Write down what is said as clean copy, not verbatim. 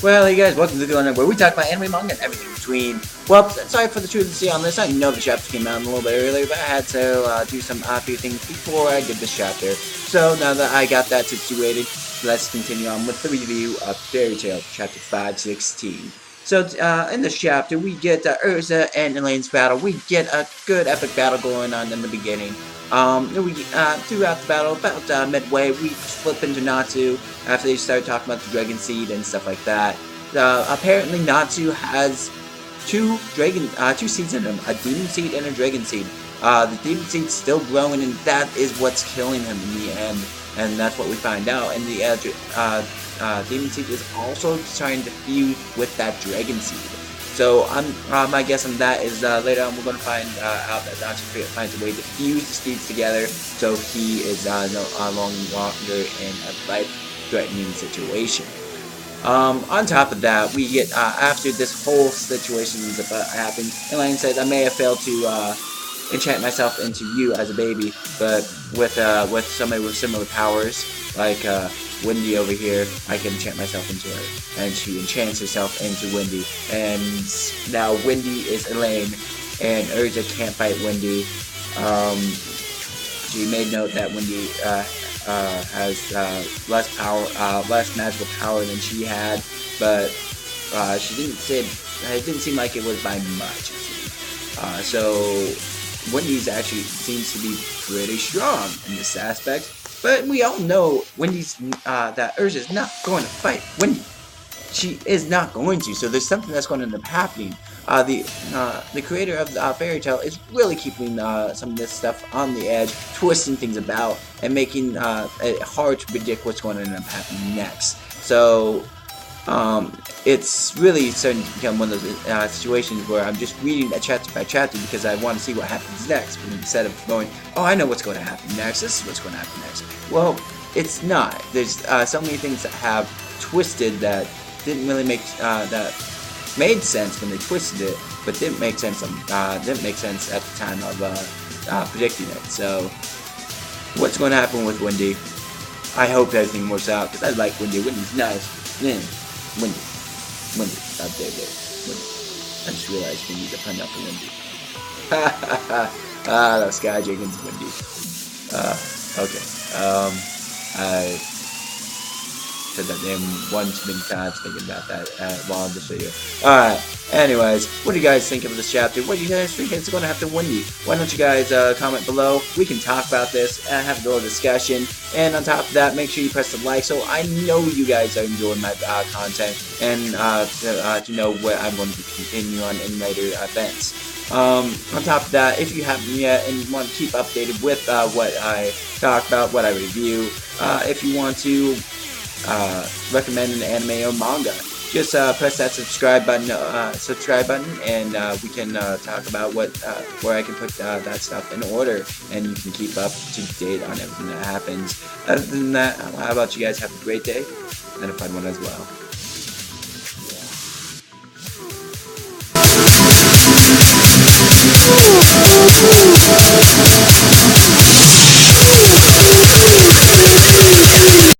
Well, hey guys, welcome to TheCorner, where we talk about anime, manga, and everything in between. Well, sorry for the truth to see on this. I know the chapter came out a little bit earlier, but I had to do some few things before I did this chapter. So now that I got that situated, let's continue on with the review of Fairy Tail, Chapter 516. So in this chapter, we get Urza and Elaine's battle. We get a good epic battle going on in the beginning. Throughout the battle, about midway, we flip into Natsu after they start talking about the Dragon Seed and stuff like that. Apparently, Natsu has two seeds in him, a Demon Seed and a Dragon Seed. The Demon Seed's still growing, and that is what's killing him in the end, and that's what we find out. And the Demon Seed is also trying to fuse with that Dragon Seed. So my guess on that is later on we're going to find out that Natsu finds a way to fuse the seeds together, so he is no longer in a life-threatening situation. On top of that, we get after this whole situation is about happening, Elaine says, "I may have failed to enchant myself into you as a baby, but with somebody with similar powers like Wendy over here, I can enchant myself into her." And she enchants herself into Wendy, and now Wendy is Elaine, and Urza can't fight Wendy. She made note that Wendy has less magical power than she had, but she didn't say it didn't seem like it was by much. So Wendy's actually seems to be pretty strong in this aspect. But we all know that Urza's not going to fight Wendy. She is not going to. So there's something that's going to end up happening. The creator of Fairy Tail is really keeping some of this stuff on the edge, twisting things about, and making it hard to predict what's going to end up happening next. So it's really starting to become one of those situations where I'm just reading a chapter by chapter because I want to see what happens next, instead of going, oh, I know what's going to happen next, this is what's going to happen next. Well, it's not. There's so many things that have twisted that didn't really make that made sense when they twisted it, but didn't make sense at the time of predicting it. So what's going to happen with Wendy? I hope everything works out, because I like Wendy. Wendy's nice. Man, Wendy. Out there. Wendy. I just realized we need to pun up for Wendy. The Sky Dragon's Wendy. Okay. I said that name one too many times thinking about that while in this video. Alright, anyways, what do you guys think of this chapter? What do you guys think is going to happen to Wendy? Why don't you guys comment below? We can talk about this and have a little discussion. And on top of that, make sure you press the like so I know you guys are enjoying my content, and to know what I'm going to continue on in later events. On top of that, if you haven't yet and want to keep updated with what I talk about, what I review, if you want to recommend an anime or manga, just press that subscribe button, and we can talk about where I can put that stuff in order, and you can keep up to date on everything that happens. Other than that, how about you guys have a great day and a fun one as well. Woo!